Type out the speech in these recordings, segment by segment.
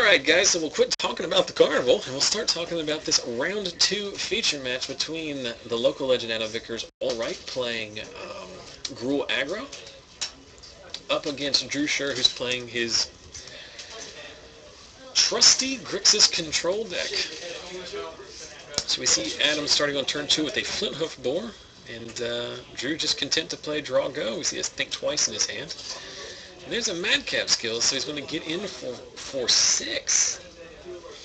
Alright guys, so we'll quit talking about the carnival and we'll start talking about this round 2 feature match between the local legend out of Vickers, Alright, playing Gruul Aggro, up against Drew Scherr, who's playing his trusty Grixis control deck. So we see Adam starting on turn 2 with a flint hoof boar, and Drew just content to play draw go. We see us think twice in his hand. And there's a madcap skill, so he's going to get in for 6.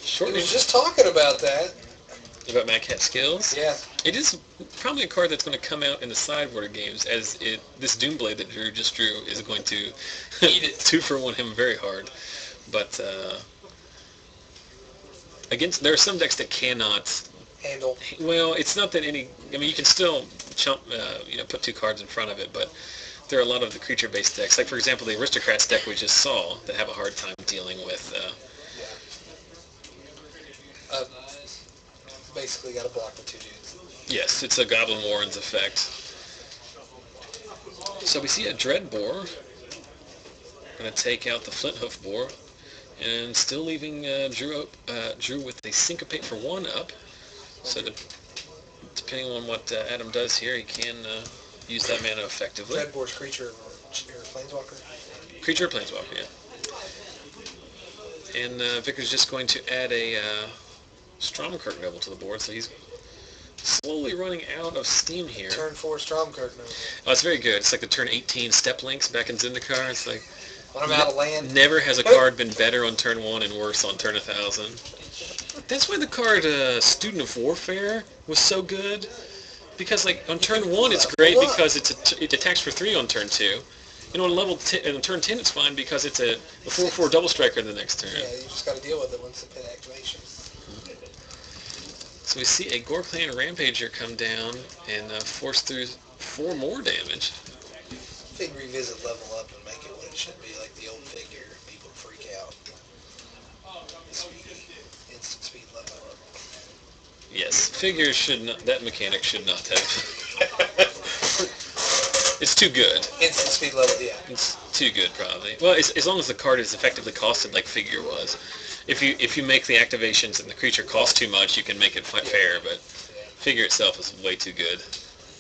He was just talking about that. About madcap skills? Yeah. It is probably a card that's going to come out in the sideboard games, as this Doomblade that Drew just drew is going to eat it. 2-for-1 him very hard. But there are some decks that cannot handle. Well, it's not that any. I mean, you can still put 2 cards in front of it, but there are a lot of the creature-based decks, like for example the Aristocrats deck we just saw, that have a hard time dealing with. Basically, got to block the 2 dudes. Yes, it's a Goblin Warren's effect. So we see a Dread Boar. Going to take out the Flint Hoof Boar, and still leaving Drew with a Syncopate for 1 up. So depending on what Adam does here, he can use that mana effectively. Dread Boar's creature or planeswalker? Creature or planeswalker, yeah. And Vickers just going to add a Stromkirk Noble to the board, so he's slowly running out of steam here. Turn 4 Stromkirk Noble. Oh, it's very good. It's like the turn 18 Step Links back in Zendikar. It's like when I'm out of land. Never has a card been better on turn 1 and worse on turn 1000. That's why the card Student of Warfare was so good, because like on turn 1 it's great because it attacks for 3 on turn 2. You know, on turn 10 it's fine because it's a 4/4 double striker the next turn. Yeah, you just got to deal with it once the pin activation. So we see a Gore-Clan Rampager come down and force through 4 more damage. Fig revisit level up and make it what it should be, like the old figure. People freak out. Instant speed level up. Yes, figures should not. That mechanic should not have. It's too good. Instant speed level, yeah. It's too good, probably. Well, as long as the card is effectively costed like figure was. If you make the activations and the creature costs too much, you can make it fair, but figure itself is way too good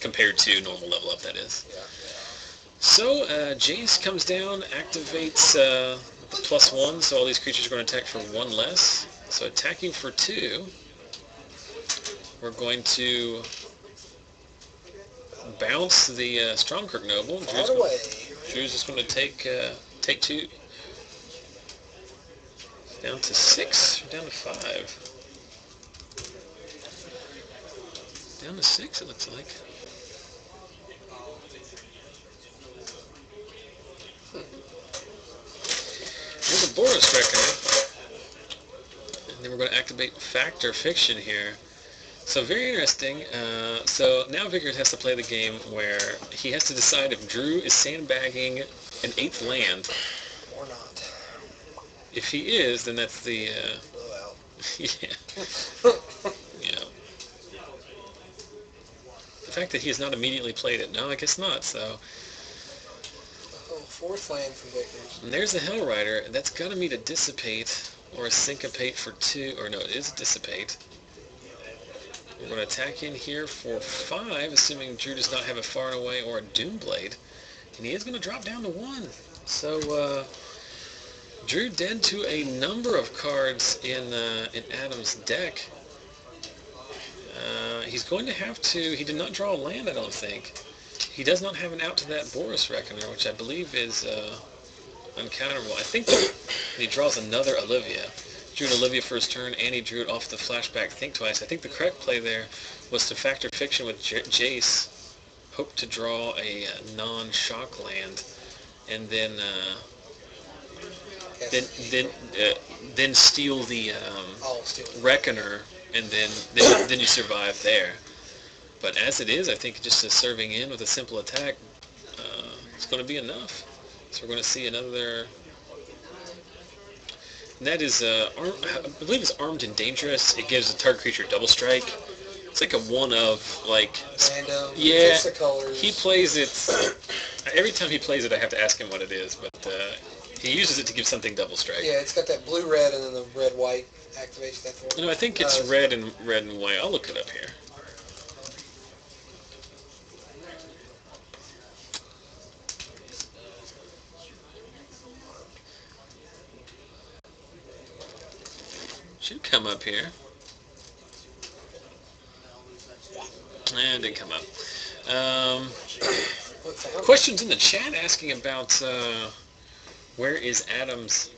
compared to normal level up, that is. Yeah. So Jace comes down, activates the +1, so all these creatures are going to attack for 1 less. So attacking for 2, we're going to bounce the Stromkirk Noble. Drew's just going to take 2. Down to 6, or down to 5. Down to 6, it looks like. There's a Boros Reckoner. And then we're going to activate Fact or Fiction here. So very interesting. So now Vickers has to play the game where he has to decide if Drew is sandbagging an 8th land. Or not. If he is, then that's the blowout. Yeah. The fact that he has not immediately played it, no, I guess not. So. Oh, 4th land for Vickers. And there's the Hell Rider. That's got to meet a Dissipate or a Syncopate for 2, or no, it is a Dissipate. We're going to attack in here for 5, assuming Drew does not have a Far and Away or a Doomblade, and he is going to drop down to 1. So. Drew dead to a number of cards in Adam's deck. He's going to have to. He did not draw a land, I don't think. He does not have an out to that Boros Reckoner, which I believe is uncounterable. I think he draws another Olivia. Drew an Olivia for his turn, and he drew it off the flashback Think Twice. I think the correct play there was to Fact or Fiction with Jace, hope to draw a non-shock land, and then. Then steal the Reckoner, and then you survive there. But as it is, I think just serving in with a simple attack, it's going to be enough. So we're going to see another. And that is, I believe it's Armed and Dangerous. It gives a target creature double strike. It's like a one of, like... Random. Yeah, the colors. He plays it... Every time he plays it, I have to ask him what it is, but he uses it to give something double strike. Yeah, it's got that blue-red and then the red-white activation that for? No, I think it's red and white. I'll look it up here. Should come up here. And it didn't come up. Questions in the chat asking about where is Adam's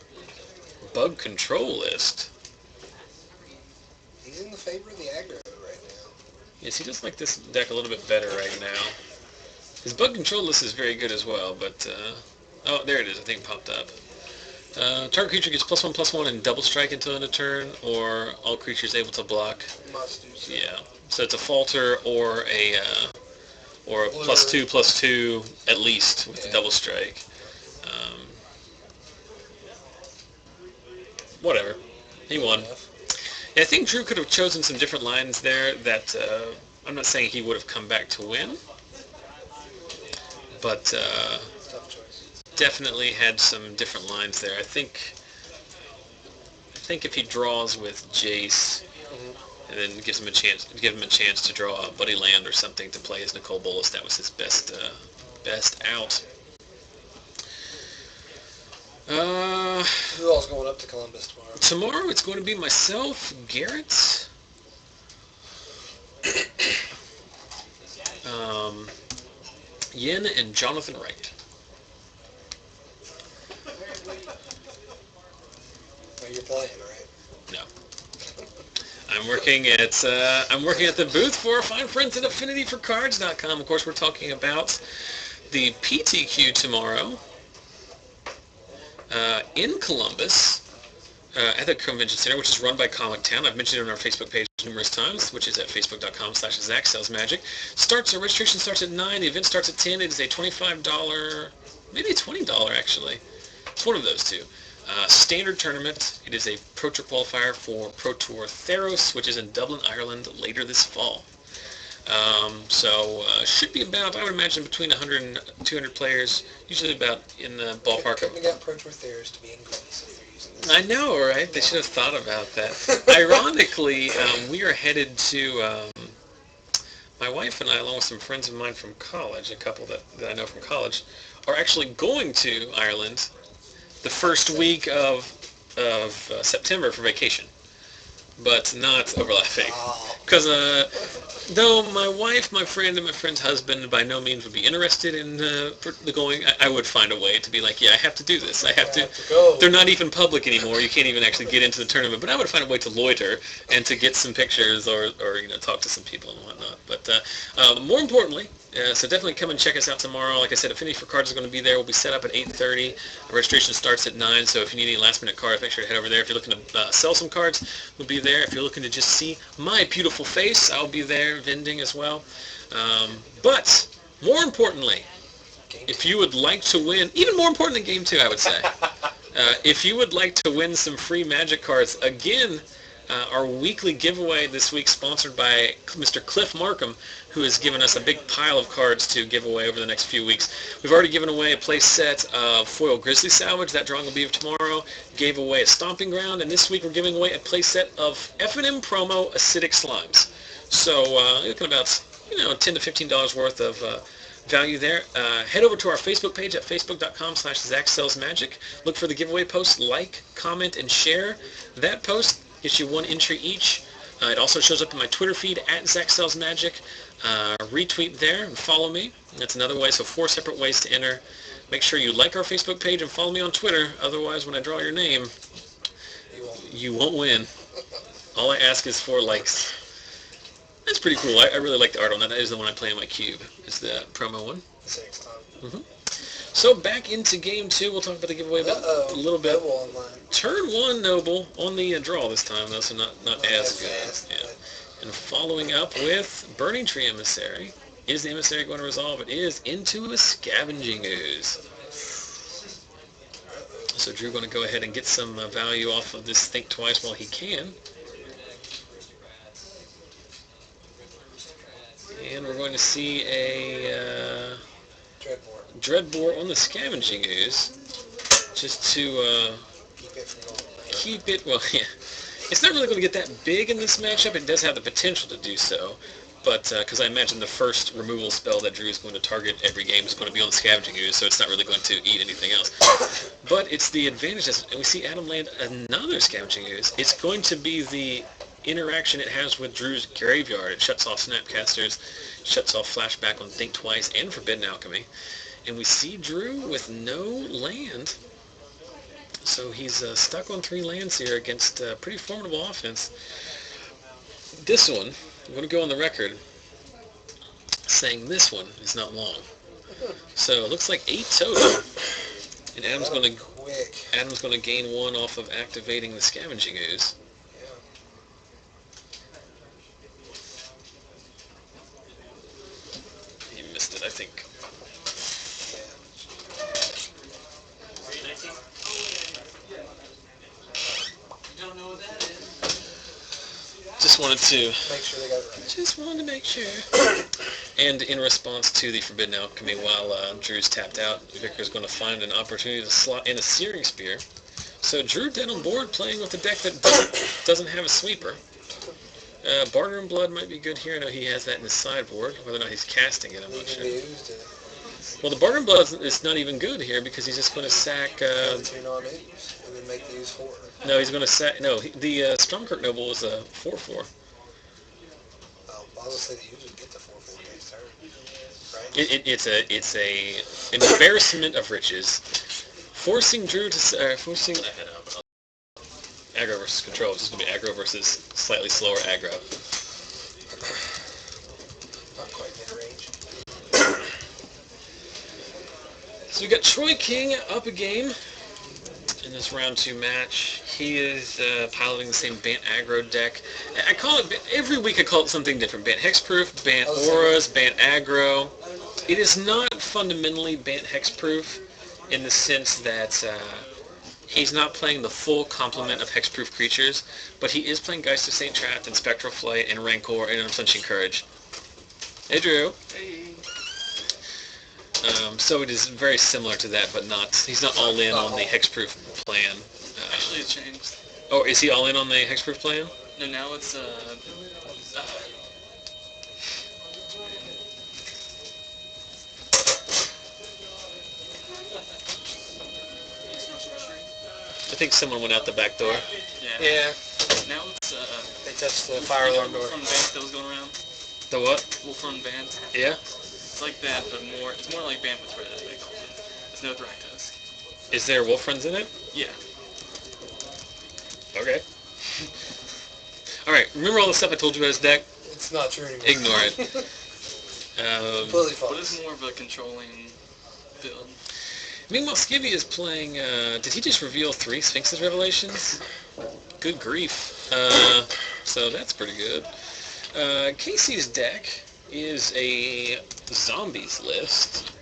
bug control list? He's in the favor of the aggro right now. Yes, he does like this deck a little bit better right now. His bug control list is very good as well, but... oh, there it is. I think it popped up. Target creature gets +1/+1 and double strike until end of turn, or all creatures able to block. Must do so. Yeah. So it's a falter or a +2/+2 at least with the double strike. Whatever. He won. Yeah, I think Drew could have chosen some different lines there that I'm not saying he would have come back to win, but definitely had some different lines there. I think if he draws with Jace, and then give him a chance to draw a Buddy Land or something to play as Nicole Bolas, that was his best out. Who else going up to Columbus tomorrow? Tomorrow it's going to be myself, Garrett, Yin, and Jonathan Wright. Oh, you're playing, right? No. I'm working at the booth for our fine friends at AffinityForCards.com. Of course, we're talking about the PTQ tomorrow in Columbus at the Convention Center, which is run by Comic Town. I've mentioned it on our Facebook page numerous times, which is at facebook.com/ZachSellsMagic. Registration starts at 9. The event starts at 10. It is a $25, maybe a $20 actually. It's one of those two. Standard tournament. It is a Pro Tour qualifier for Pro Tour Theros, which is in Dublin, Ireland, later this fall. Should be about, I would imagine, between 100 and 200 players, usually about in the ballpark of... Couldn't have got Pro Tour Theros to be in Greece if they're using this. I know, right? They should have thought about that. Ironically, we are headed to... my wife and I, along with some friends of mine from college, a couple that I know from college, are actually going to Ireland the first week of September for vacation, but not overlapping. Because though my wife, my friend, and my friend's husband by no means would be interested in the going, I would find a way to be like, yeah, I have to do this. I have to go. They're not even public anymore. You can't even actually get into the tournament. But I would find a way to loiter and to get some pictures or talk to some people and whatnot. But more importantly, so definitely come and check us out tomorrow. Like I said, Affinity for Cards is going to be there. We'll be set up at 8:30. Registration starts at 9, so if you need any last-minute cards, make sure to head over there. If you're looking to sell some cards, we'll be there. If you're looking to just see my beautiful face, I'll be there vending as well. But more importantly, if you would like to win, even more important than Game 2, I would say, if you would like to win some free Magic cards, again, our weekly giveaway this week sponsored by Mr. Cliff Markham, who has given us a big pile of cards to give away over the next few weeks. We've already given away a play set of Foil Grizzly Salvage. That drawing will be tomorrow. Gave away a Stomping Ground, and this week we're giving away a play set of FNM promo Acidic Slimes. So you're looking about $10 to $15 worth of value there. Head over to our Facebook page at facebook.com/ZachSellsMagic. Look for the giveaway post, like, comment, and share. That post gets you one entry each. It also shows up in my Twitter feed at ZachSellsMagic. Retweet there and follow me. That's another way, so 4 separate ways to enter. Make sure you like our Facebook page and follow me on Twitter. Otherwise, when I draw your name, you won't win. All I ask is 4 likes. That's pretty cool. I really like the art on that. That is the one I play in my cube. It's the promo one. So back into Game 2. We'll talk about the giveaway a little bit. Turn 1 Noble on the draw this time, though, so not as good. Yeah. And following up with Burning Tree Emissary. Is the Emissary going to resolve? It is into a Scavenging Ooze. So Drew going to go ahead and get some value off of this Think Twice while he can. And we're going to see a Dreadbore on the Scavenging Ooze, just to keep it, well, yeah, it's not really going to get that big in this matchup. It does have the potential to do so, but because I imagine the first removal spell that Drew is going to target every game is going to be on the Scavenging Ooze, so it's not really going to eat anything else. But it's the advantage, and we see Adam land another Scavenging Ooze. It's going to be the interaction it has with Drew's Graveyard. It shuts off Snapcasters, shuts off Flashback on Think Twice and Forbidden Alchemy. And we see Drew with no land. So he's stuck on 3 lands here against a pretty formidable offense. This one, I'm going to go on the record saying this one is not long. So it looks like 8 total. And Adam's going to gain 1 off of activating the Scavenging Ooze. He missed it, I think. Just wanted to make sure they got it right. Just wanted to make sure. And in response to the Forbidden Alchemy, while Drew's tapped out, Vickers going to find an opportunity to slot in a Searing Spear. So Drew dead on board, playing with a deck that doesn't have a sweeper. Barter and Blood might be good here. I know he has that in his sideboard. Whether or not he's casting it, I'm not sure. Well, the Barter and Blood is not even good here because he's just going to sack... and then make the use 4. No, he's going to sack... No, the Stromkirk Noble is a 4/4. Oh, I was going to say that you just get the 4/4 next turn, right? It's an embarrassment of riches. Forcing Drew to... forcing... Aggro versus control. It's just going to be aggro versus slightly slower aggro. Not quite mid-range. So we got Troy King up a game in this round 2 match. He is piloting the same Bant aggro deck. I call it, every week I call it something different. Bant Hexproof, Bant Auras, Bant aggro. It is not fundamentally Bant Hexproof in the sense that he's not playing the full complement of hexproof creatures, but he is playing Geist of St. Trapt and Spectral Flight and Rancor and Unflinching Courage. Hey, Drew. Hey. So it is very similar to that, but not. He's not all in on the hexproof plan. Actually, it changed. Oh, is he all in on the hexproof plan? No, now it's I think someone went out the back door. Yeah. Now it's They touched the fire alarm door. Wolfrun Bant that was going around. The what? Wolfrun Bant. Yeah? It's like that, but more. It's more like Bant with red, I think. There's no Thraktos. Is there wolf runs in it? Yeah. Okay. Alright, remember all the stuff I told you about his deck? It's not true anymore. Ignore it. Completely false. But it's more of a controlling build. Meanwhile, Skibbe is playing, did he just reveal 3 Sphinx's Revelations? Good grief. So that's pretty good. Casey's deck is a zombies list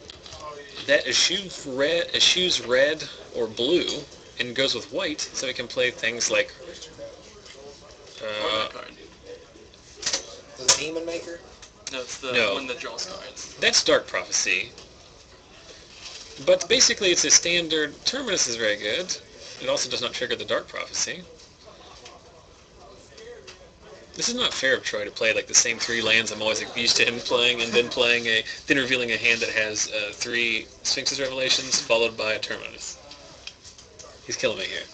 that eschews red or blue and goes with white, so he can play things like Or that card. The Demon Maker? No, it's the No. one that draws cards. that's Dark Prophecy. But basically it's a standard. Terminus is very good. It also does not trigger the Dark Prophecy. This is not fair of Troy to play like the same 3 lands I'm always used to him playing, and then then revealing a hand that has 3 Sphinx's Revelations followed by a Terminus. He's killing me here.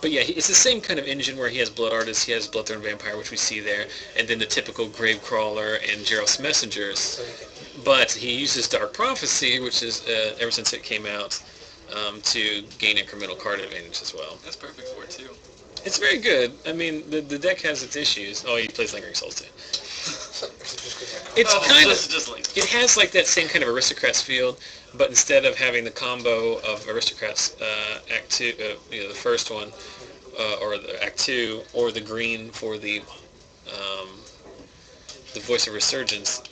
But yeah, it's the same kind of engine where he has Blood Artist, he has Bloodthorn Vampire, which we see there, and then the typical Gravecrawler and Geralt's Messengers. So you can, But he uses Dark Prophecy, which is, ever since it came out, to gain incremental card advantage as well. That's perfect for it, too. It's very good. I mean, the deck has its issues. Oh, he plays Lingering Souls too. It's kind of, just like it has like that same kind of Aristocrats field, but instead of having the combo of Aristocrats Act 2, the first one, or the Act 2, or the green for the Voice of Resurgence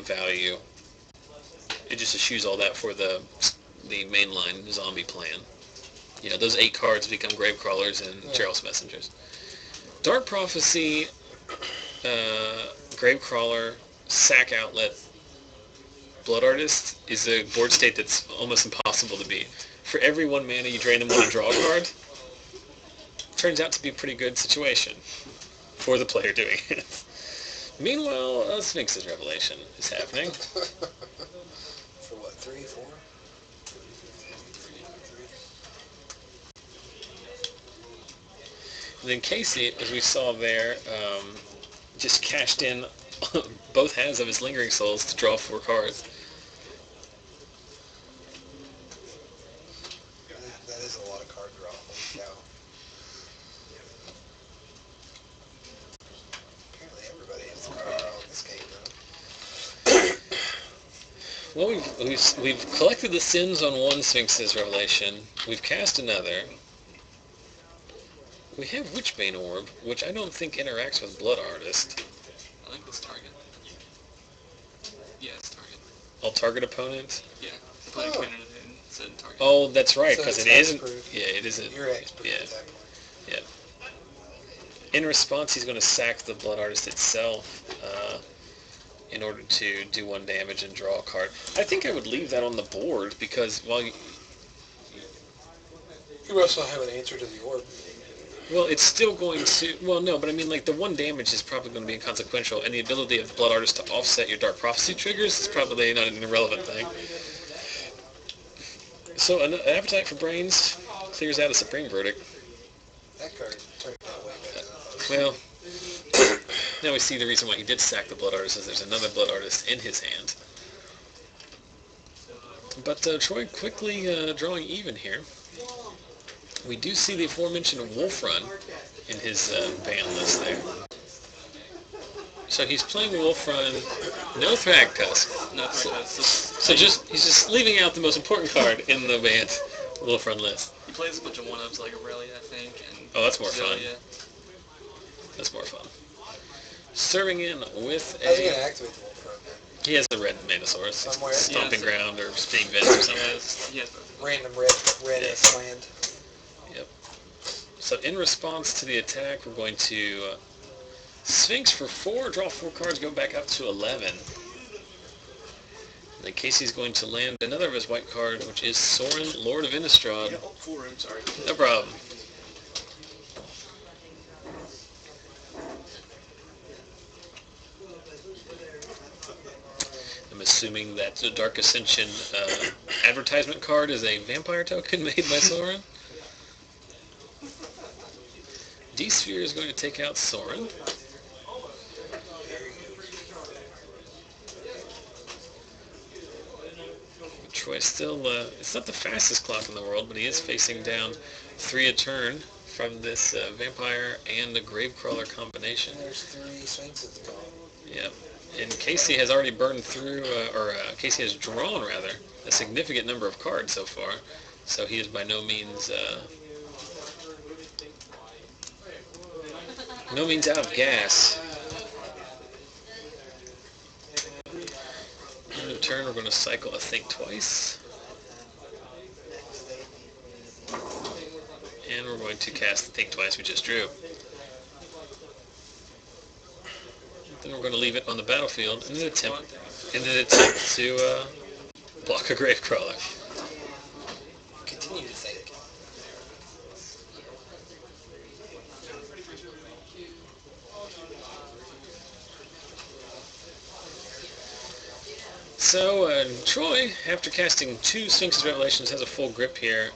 value, it just eschews all that for the mainline zombie plan. You know, those 8 cards become Gravecrawlers and Geralt's Messengers. Dark Prophecy, Gravecrawler, Sack Outlet, Blood Artist is a board state that's almost impossible to beat. For every 1 mana you drain them 1 to draw a card, turns out to be a pretty good situation for the player doing it. Meanwhile, Sphinx's revelation is happening. For what, 3, 4? And then Casey, as we saw there, just cashed in both hands of his Lingering Souls to draw 4 cards. That is a lot of card draw. Holy cow. Apparently everybody has card draw in this game, though. Well, we've collected the sins on one Sphinx's revelation. We've cast another. We have Witchbane Orb, which I don't think interacts with Blood Artist. I think it's target. Yeah, it's target. All target opponents? Yeah. Put a cannon in instead of target. Oh, that's right, So because it's it isn't. hexproof. Yeah, it isn't. You're expert Yeah. at that point. In response, he's going to sack the Blood Artist itself in order to do 1 damage and draw a card. I think I would leave that on the board because while You also have an answer to the orb. well, it's still going to. Well, no, but I mean, like the 1 damage is probably going to be inconsequential, and the ability of the Blood Artist to offset your Dark Prophecy triggers is probably not an irrelevant thing. So an Appetite for Brains clears out a Supreme Verdict. That card turned out way better than I thought. Well, now we see the reason why he did sack the Blood Artist is there's another Blood Artist in his hand. But Troy quickly drawing even here. We do see the aforementioned Wolf Run in his ban list there. So he's playing Wolf Run, no Thragtusk. No, So he's just leaving out the most important card in the band's Wolf Run list. he plays a bunch of 1-ups like Aurelia, I think, and Oh, that's more fun. Zelia. That's more fun. Serving in with How's he going to a... activate the Wolf Run then? He has the red Manosaurus. Somewhere? Stomping Yeah, Ground or Steam Vents or He something. has both. Random red Yeah. land. Yep. So in response to the attack, we're going to Sphinx for 4, draw 4 cards, go back up to 11. And then Casey's going to land another of his white card, which is Sorin, Lord of Innistrad. Full room, sorry. No problem. I'm assuming that the Dark Ascension advertisement card is a vampire token made by Sorin. D-Sphere is going to take out Sorin. Troy still, it's not the fastest clock in the world, but he is facing down 3 a turn from this vampire and a Gravecrawler combination. There's 3 Sphinxes gone. Yep. And Casey has already burned through, Casey has drawn, rather, a significant number of cards so far. So he is by no means out of gas. In return, we're going to cycle a Think Twice. And we're going to cast the Think Twice we just drew. Then we're going to leave it on the battlefield in an attempt to block a Gravecrawler. Continue to think. So, Troy, after casting 2 Sphinx's Revelations, has a full grip here.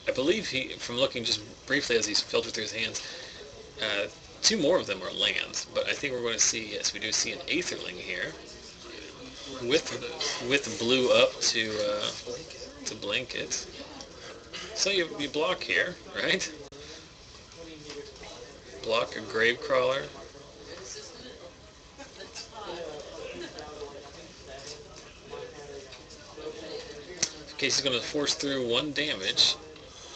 I believe he, from looking just briefly as he's filtered through his hands, 2 more of them are lands. But I think we're going to see, yes, we do see an Aetherling here, with blue up to blink it. So you block here, right? Block a Gravecrawler. Casey's going to force through 1 damage.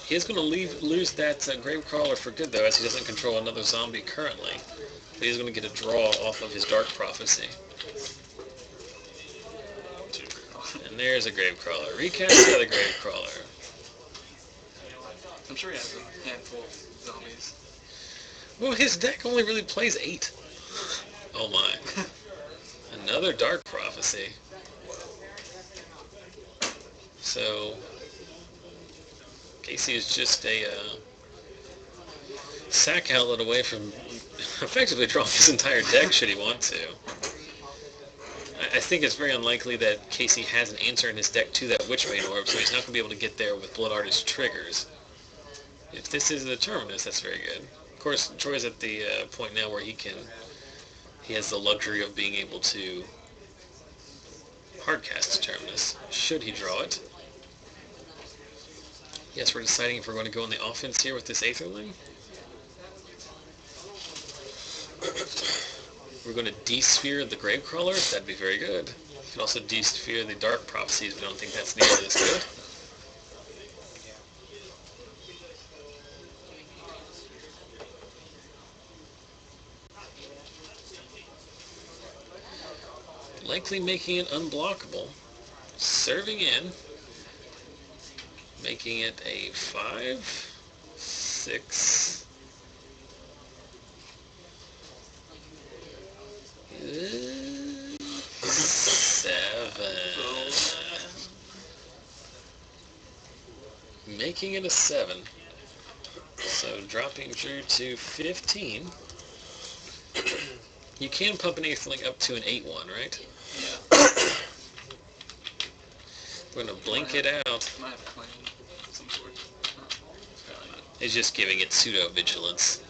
He is going to lose that Gravecrawler for good, though, as he doesn't control another zombie currently. But he's going to get a draw off of his Dark Prophecy. And there's a Gravecrawler. Recast the other Gravecrawler. I'm sure he has a handful of zombies. Well, his deck only really plays 8. Oh my. Another Dark Prophecy. So, Casey is just a sack outlet away from effectively drawing his entire deck should he want to. I think it's very unlikely that Casey has an answer in his deck to that Witchbane Orb, so he's not going to be able to get there with Blood Artist triggers. If this is the Terminus, that's very good. Of course, Troy's at the point now where he has the luxury of being able to hardcast Terminus, should he draw it. Yes, we're deciding if we're going to go on the offense here with this Aetherling. We're going to de-sphere the Gravecrawlers. That'd be very good. We can also de-sphere the Dark Prophecies. We don't think that's nearly as good. Likely making it unblockable. Serving in. Making it a 5, 6... 7. Making it a 7. So dropping Drew to 15. You can pump an Aetherling up to an 8-1, right? Yeah. We're going to blink it out. Might have a claim of some sort. Apparently not. It's just giving it pseudo-vigilance.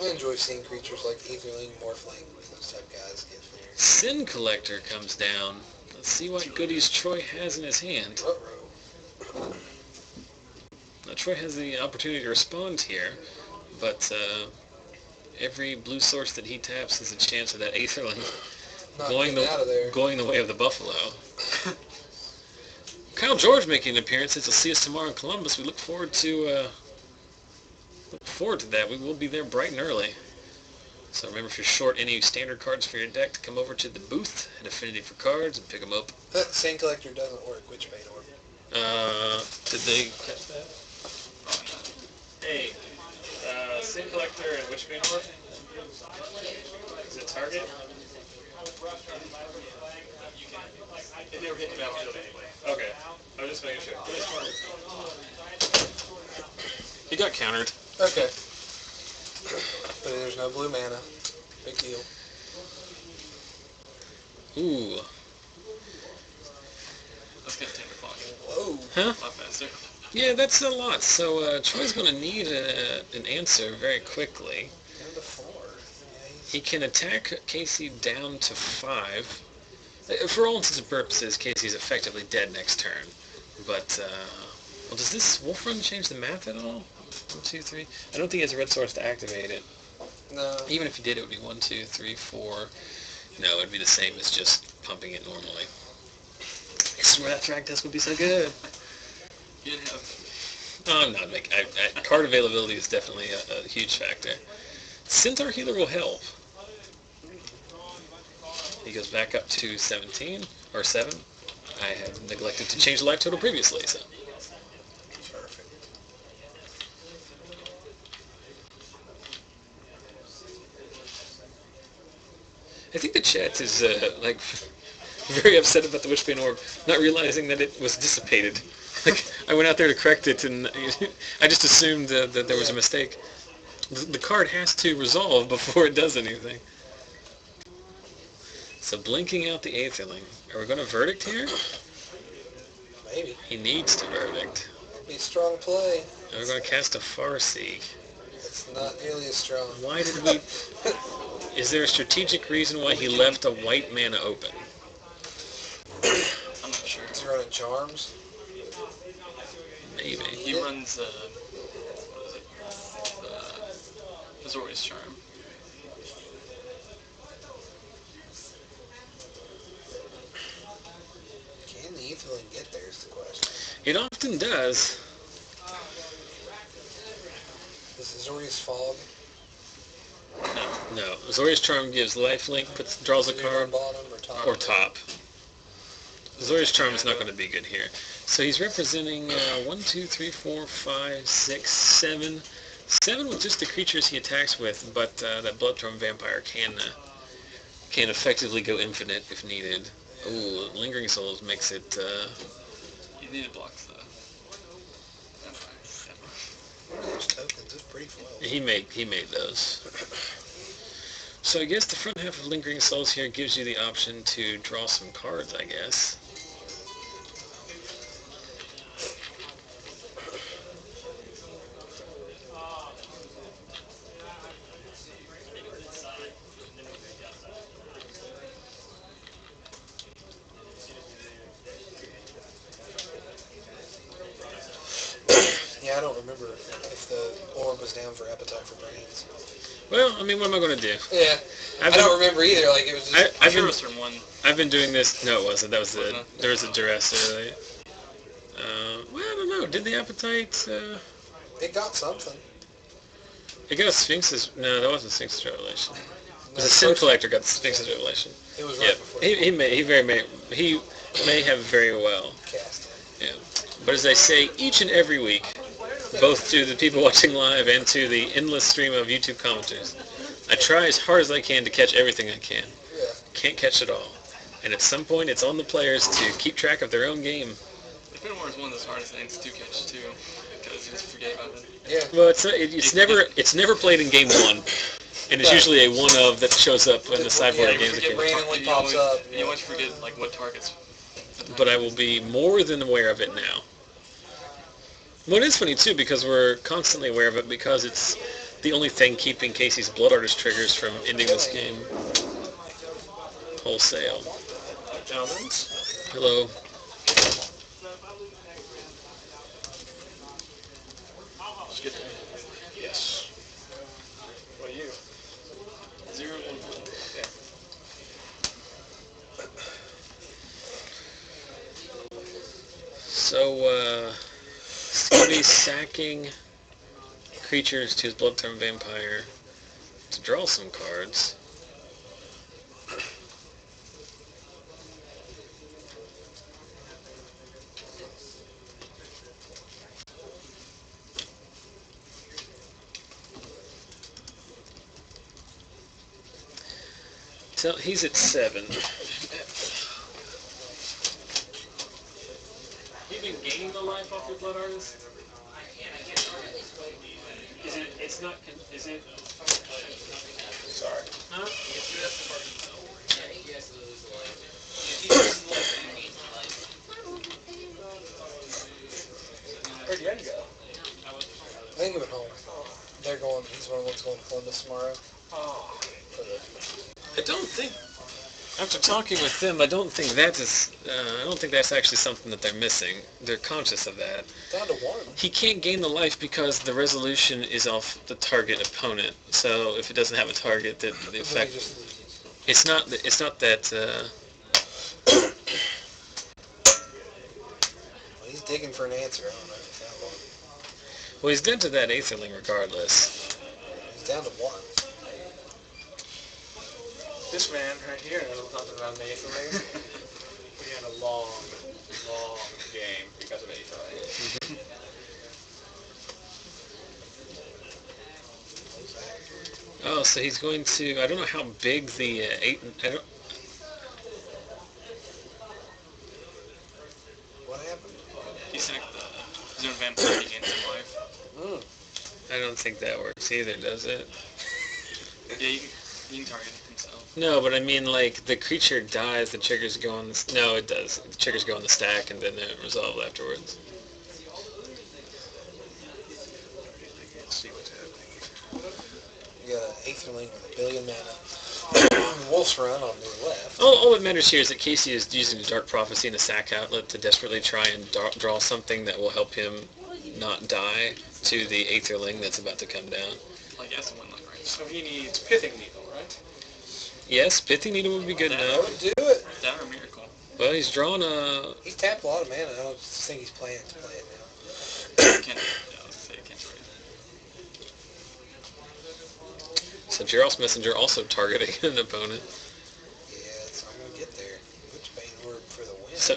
I enjoy seeing creatures like Aetherling, Morphling, those type guys get there. Sin Collector comes down. Let's see what goodies Troy has in his hand. Ruh-roh. Now Troy has the opportunity to respond here, but every blue source that he taps is a chance of that Aetherling going the way of the Buffalo. Kyle George making an appearance. He'll see us tomorrow in Columbus. We look forward to that. We will be there bright and early. So remember, if you're short any standard cards for your deck, to come over to the booth at Affinity for Cards and pick them up. That Sand Collector doesn't work. Witchbane Orb. Did they catch that? Hey, Sin Collector and Witchbane Orb? Is it target? It never hit the battlefield anyway. Okay. I was just making sure. He got countered. Okay. But there's no blue mana. Big deal. Ooh. Let's get 10 o'clock. Whoa. Huh? A lot faster. Yeah, that's a lot. So Troy's going to need an answer very quickly. Down to 4. Yeah, He can attack Casey down to 5. For all intents and purposes, Casey's effectively dead next turn. But, well, does this Wolf Run change the math at all? 1, 2, 3. I don't think he has a red source to activate it. No. Even if he did, it would be 1, 2, 3, 4. No, it'd be the same as just pumping it normally. I swear that track test would be so good. You'd have... Oh, I'm not making... card availability is definitely a huge factor. Centaur Healer will help. He goes back up to 17, or 7. I had neglected to change the life total previously, so... Perfect. I think the chat is, like, very upset about the Witchbane Orb, not realizing that it was dissipated. Like, I went out there to correct it, and I just assumed that there was a mistake. The card has to resolve before it does anything. So blinking out the Aetherling. Are we going to verdict here? Maybe. He needs to verdict. Be a strong play. And we're going to cast a Farseek. It's not nearly as strong. Why did we... Is there a strategic reason why he left a white mana open? I'm not sure. Is he running Charms? Maybe. He runs, what is it? Azorius Charm. Can the Aetherling get there is the question. It often does. Is Azorius Fog? No. Azorius Charm gives lifelink, draws a Is it on card, bottom or top? or top. Azorius Charm is not going to be good here. So he's representing 1, 2, 3, 4, 5, 6, 7. 7 with just the creatures he attacks with, but that Bloodthorn Vampire can effectively go infinite if needed. Ooh, Lingering Souls makes it... You need to block the... He made those. So I guess the front half of Lingering Souls here gives you the option to draw some cards, I guess. Yeah, I don't remember if the orb was down for Appetite for Brains. Well, I mean, what am I going to do? Yeah, I don't remember either. Like it was just. I'm sure it was from one. I've been doing this. No, it wasn't. That was Wasn't the. it? There was a duress earlier. Well, I don't know. Did the Appetite? It got something. It got a Sphinx's. No, that wasn't Sphinx's Revelation. No, The Sin Collector got the Sphinx's Revelation. It was right Yeah, before he may have very well. cast. Yeah, but as I say, each and every week, both to the people watching live and to the endless stream of YouTube commenters, I try as hard as I can to catch everything I can. Yeah. Can't catch it all, and at some point, it's on the players to keep track of their own game. The Fin War is one of those hardest things to catch too, because you just forget about it. Yeah. Well, it's never played in game one, and it's Right. usually a one of that shows up in the sideboard Yeah, games. forget randomly pops up. You always forget like what targets. But I will be more than aware of it now. Well, it is funny too because we're constantly aware of it because it's the only thing keeping Casey's Blood Artist triggers from ending this game wholesale. Gentlemen, Hello. Skibbe. Yes. What are you? 0-1. Yeah. So, Skibbe's sacking creatures to his Bloodthorn Vampire to draw some cards. So he's at 7. You been gaining the life off your Blood Artist? Is it? It's not. Is it? Sorry. Huh? Where'd Yen go? I think he went home. They're going. He's one of the ones going to Columbus tomorrow. Oh. For the, I don't think. After talking with them, I don't think that is. I don't think that's actually something that they're missing. They're conscious of that. down to 1. He can't gain the life because the resolution is off the target opponent. So if it doesn't have a target, the Then he effect. just loses. It's not. It's not that. Well, he's digging for an answer. I don't know if he found one. Well, he's dead to that Aetherling regardless. He's down to 1. This man right here knows nothing about Aetherling. We had a long, long game because of Aetherling. Oh, so he's going to. I don't know how big the What happened? He sacked the Zone Vampire to gain some life. Mm. I don't think that works either, does it? Yeah, you can target himself. No, but I mean, like, the creature dies, the triggers go on the... No, it does. The triggers go on the stack, and then they're resolved afterwards. Let's see what's happening. You got an Aetherling with a billion mana. Wolf's Run on the left. All that matters here is that Casey is using the Dark Prophecy and a sack outlet to desperately try and draw something that will help him not die to the Aetherling that's about to come down. Like, yes, one like right. So he needs Pithing Needle, right? Yes, Pithing Needle would be good I enough. would do it. That or Miracle. Well, he's drawn a... He's tapped a lot of mana. I don't think he's planning to play it now. Can't, I was say can't trade. So Gerald's Messenger also targeting an opponent. Yeah, so I'm gonna get there. Which Bane word for the win? So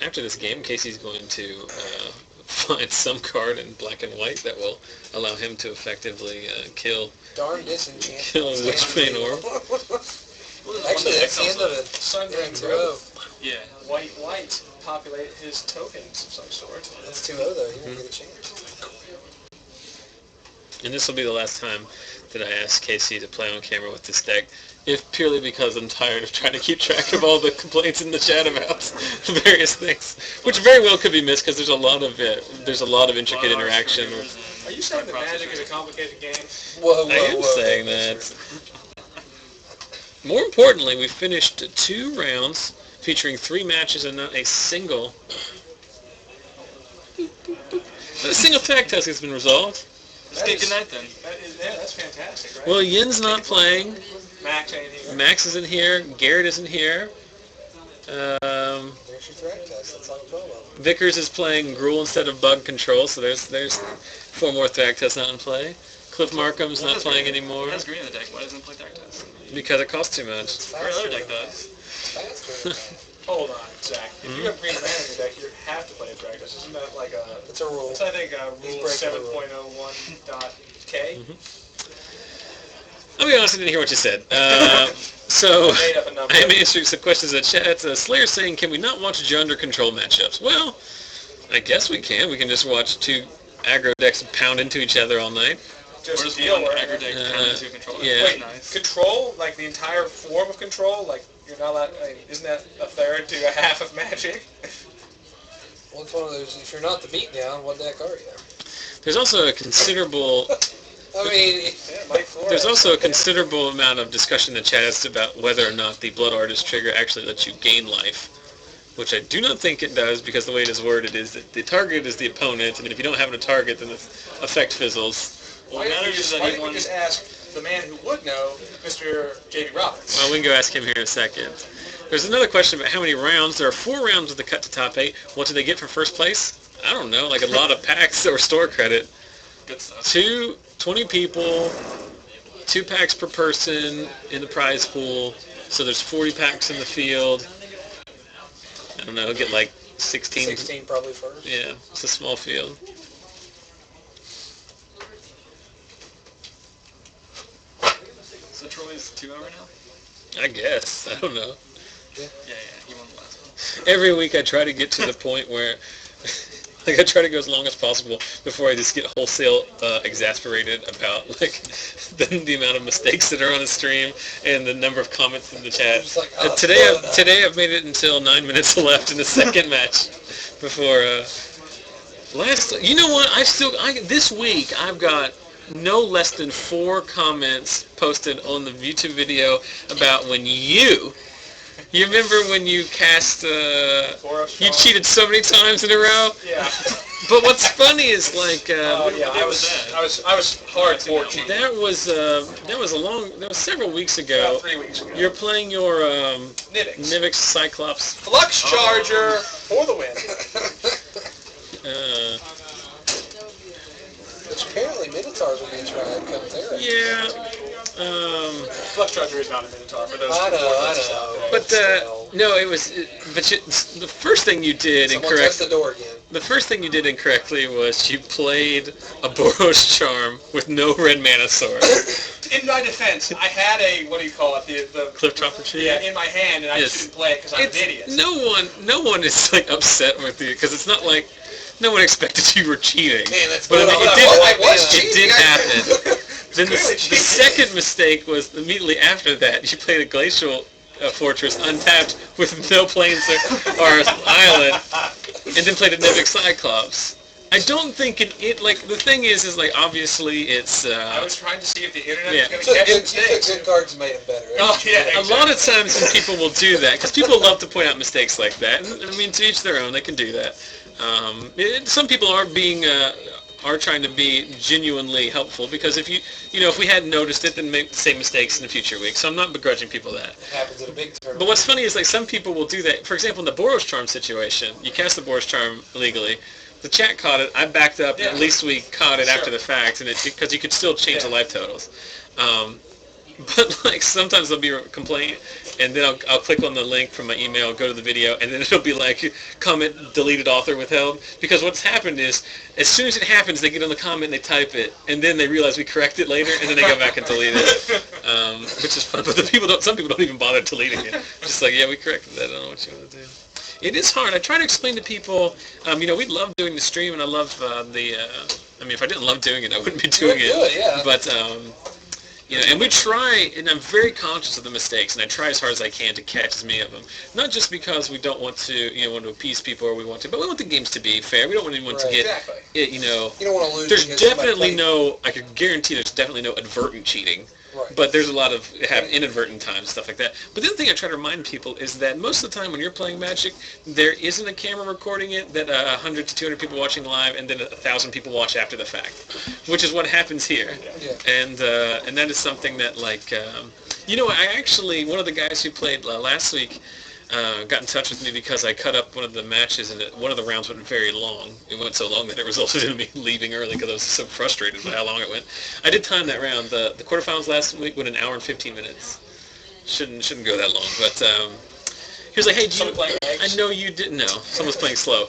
after this game, Casey's going to find some card in black and white that will allow him to effectively kill Darn disenchant. Kill a Witchbane Orb. Actually, that's the end of it. Sundering Yeah, 2-0. growth. Yeah. White populate his tokens of some sort. That's 2-0 though. You won't get a chance. And this will be the last time that I ask Casey to play on camera with this deck, if purely because I'm tired of trying to keep track of all the complaints in the chat about various things, which very well could be missed because there's a lot of intricate interaction. Are you saying that Magic is a complicated game? Whoa, I am saying that. More importantly, we finished 2 rounds featuring 3 matches and not a single tag test has been resolved. Let's get good night then. That's fantastic, right? Well, Yin's not playing. Max ain't here. Max isn't here. Garrett isn't here. There's your threat test. That's all 12 of them. Vickers is playing Gruul instead of Bug Control, so there's 4 more tag tests not in play. Cliff Markham's not playing anymore. That's green in the deck. Why doesn't it play tag test? Because it costs too much. Every other deck does. Faster. Hold on, Zach. If you have green mana in your deck, you have to play a drag test. Isn't that like a... It's a rule. It's, I think, He's rule breaking the rule. 7.01.k. I'll be honest, I didn't hear what you said. So, Made up a number. I am answering some questions in the chat. Slayer saying, can we not watch Jonder control matchups? Well, I guess we can. We can just watch 2 aggro decks pound into each other all night. Or Just just deal one where... aggro deck pound into a controller. yeah. Wait, Wait, nice. control? Like the entire form of control? Like, you're not allowed... I mean, isn't that a third to a half of Magic? Well, it's one of those, if you're not the beatdown, what deck are you? There's also a considerable... I mean, Yeah, Mike Flores. There's also a considerable amount of discussion in the chat as to about whether or not the Blood Artist trigger actually lets you gain life, which I do not think it does, because the way it is worded is that the target is the opponent, and if you don't have a target, then the effect fizzles. Why didn't we just ask the man who would know, Mr. J.B. Roberts? Well, we can go ask him here in a second. There's another question about how many rounds. There are 4 rounds with the cut to top 8. What do they get for first place? I don't know, like a lot of packs or store credit. Good stuff. 20 people, 2 packs per person in the prize pool, so there's 40 packs in the field. I don't know, he'll get like 16. 16 probably first. Yeah, it's a small field. So Troy's 2 over now? I guess. I don't know. Yeah, he won the last one. Every week I try to get to the point where, like, I try to go as long as possible before I just get wholesale exasperated about, like, the amount of mistakes that are on the stream and the number of comments in the chat. Just like, Today I've made it until 9 minutes left in the second match before you know what? This week I've got no less than 4 comments posted on the YouTube video about when you remember when you cast you cheated so many times in a row? Yeah. But what's funny is like Oh yeah, I was hardcore cheating. that was several weeks ago. About 3 weeks ago. You're playing your Nivix. Nivix Cyclops. Flux Charger for the win. Which apparently Minotaurs will be tried come there. Yeah. Flux Charger is not a Minotaur for those. I know. But no, it was. The first thing you did Someone test the door again. The first thing you did incorrectly was you played a Boros Charm with no red mana source. In my defense, I had a, what do you call it, the Cliff Chopper Tree? yeah, in my hand, and I just didn't play it because I'm an idiot. No one is like upset with you because it's not like no one expected you were cheating. Man, that's But I mean, cheating. it did happen. Then the Clearly cheating. second mistake was immediately after that. You played a Glacial Fortress untapped with no plains or island, and then played a Nivix Cyclops. I don't think like the thing is like obviously it's. I was trying to see if the internet Yeah. was going to catch You mistakes. took good cards and made them better. Oh yeah, A lot of times when people will do that, because people love to point out mistakes like that. And, I mean, to each their own, they can do that. Some people are trying to be genuinely helpful because if if we hadn't noticed it, then make the same mistakes in the future weeks. So I'm not begrudging people that. It happens at a big tournament. But what's funny is like some people will do that. For example, in the Boros Charm situation, you cast the Boros Charm illegally. The chat caught it. I backed up. Yeah. At least we caught it after Sure. the fact, and because you could still change the Yeah. life totals. But like sometimes there'll be a complaint, and then I'll click on the link from my email, go to the video, and then it'll be like comment deleted author withheld. Because what's happened is as soon as it happens, they get on the comment and they type it, and then they realize we correct it later, and then they go back and delete it, which is fun. But some people don't even bother deleting it. Just like, yeah, we corrected that. I don't know what you want to do. It is hard. I try to explain to people, we love doing the stream, and I love I mean, if I didn't love doing it, I wouldn't be You doing would do it, yeah. But, you know, and we try, and I'm very conscious of the mistakes, and I try as hard as I can to catch as many of them. Not just because we don't want to, you know, want to appease people or we want to, but we want the games to be fair. We don't want anyone to get, Exactly. it, you know. You don't want to lose. There's because somebody definitely played- I could guarantee there's definitely no advertent cheating. Right. But there's a lot of inadvertent times, stuff like that. But the other thing I try to remind people is that most of the time when you're playing Magic, there isn't a camera recording it that 100 to 200 people watching live and then 1,000 people watch after the fact, which is what happens here. Yeah. And that is something that, like, you know, I actually, one of the guys who played last week got in touch with me because I cut up one of the matches and one of the rounds went very long. It went so long that it resulted in me leaving early because I was so frustrated by how long it went. I did time that round. The quarterfinals last week went an hour and 15 minutes. Shouldn't go that long, but he was like, hey, I know you didn't know. Someone's playing slow.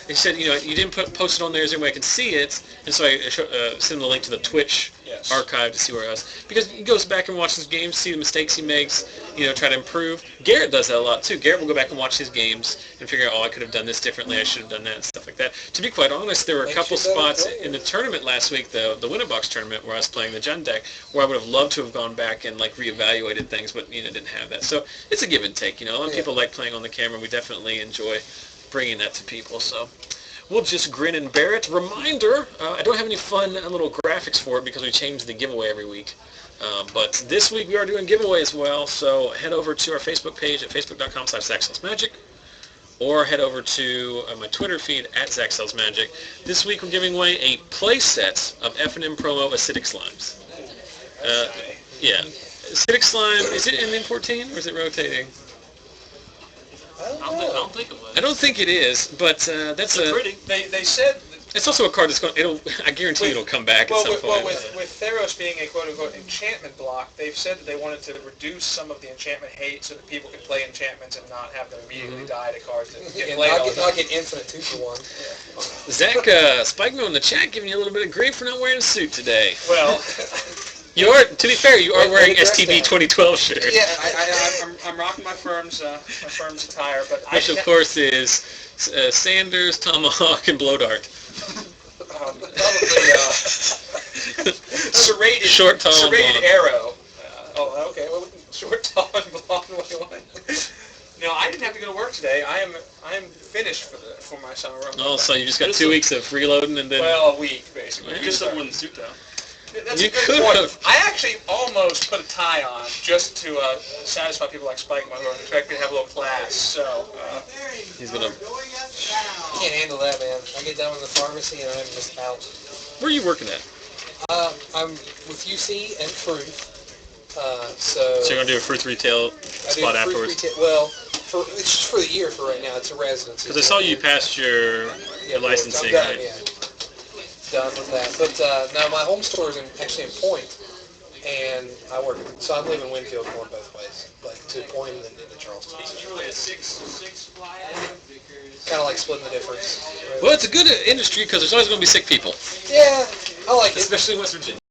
He said, you know, you didn't post it on there, is there any way I can see it? And so I sent him the link to the Twitch archive to see where I was. Because he goes back and watches games, see the mistakes he makes, you know, try to improve. Garrett does that a lot, too. Garrett will go back and watch his games and figure out, oh, I could have done this differently, I should have done that, and stuff like that. To be quite honest, there were a couple spots in the tournament last week, the Winter Box tournament, where I was playing the Gen deck, where I would have loved to have gone back and, like, reevaluated things, but, you know, didn't have that. So it's a give and take, you know. A lot of people like playing on the camera. We definitely enjoy bringing that to people, so we'll just grin and bear it. Reminder, I don't have any fun little graphics for it because we change the giveaway every week. But this week we are doing giveaway as well, so head over to our Facebook page at facebook.com/ZachSellsMagic or head over to my Twitter feed at ZachSellsMagic. This week we're giving away a play set of FNM promo acidic slimes. Yeah. Acidic slime, is it in import team or is it rotating? I don't think it was. I don't think it is, but that's It's pretty. They said. It's also a card that's going. I guarantee it'll come back at some point. With Theros being a quote-unquote enchantment block, they've said that they wanted to reduce some of the enchantment hate so that people could play enchantments and not have them immediately die to cards that get played all the time. Not get infinite 2-for-1. Zach Spikeman in the chat giving you a little bit of grief for not wearing a suit today. Well, You are, to be fair, you are wearing STB 2012 shirt. yeah, I'm rocking my firm's attire, but Which of course is Sanders, Tomahawk, and Blow Dart. Probably serrated, Short, tall, and serrated blonde. arrow. Oh, okay. Well, short, tall, and blonde. What do you want? No, I didn't have to go to work today. I am finished for my summer run. Oh, so you just got 2 weeks of reloading and then... Well, a week basically. Yeah. You just don't win the suit though. That's You a good could point. have. I actually almost put a tie on just to satisfy people like Spike, who expect me to have a little class. So He's gonna... I can't handle that, man. I get done with the pharmacy and I'm just out. Where are you working at? I'm with UC and Fruth. So you're gonna do a fruits retail spot afterwards? Well, it's just for the year for right now. It's a residency. Because I saw you passed your licensing, I'm done, right? yeah. Done with that. But now my home store is actually in Point, and I work. So I live in Winfield, going both ways, like to Point and then into Charleston. It's really a six fly Vickers. Kind of like splitting the difference. Well, it's a good industry because there's always going to be sick people. Yeah, I like it. Especially in West Virginia.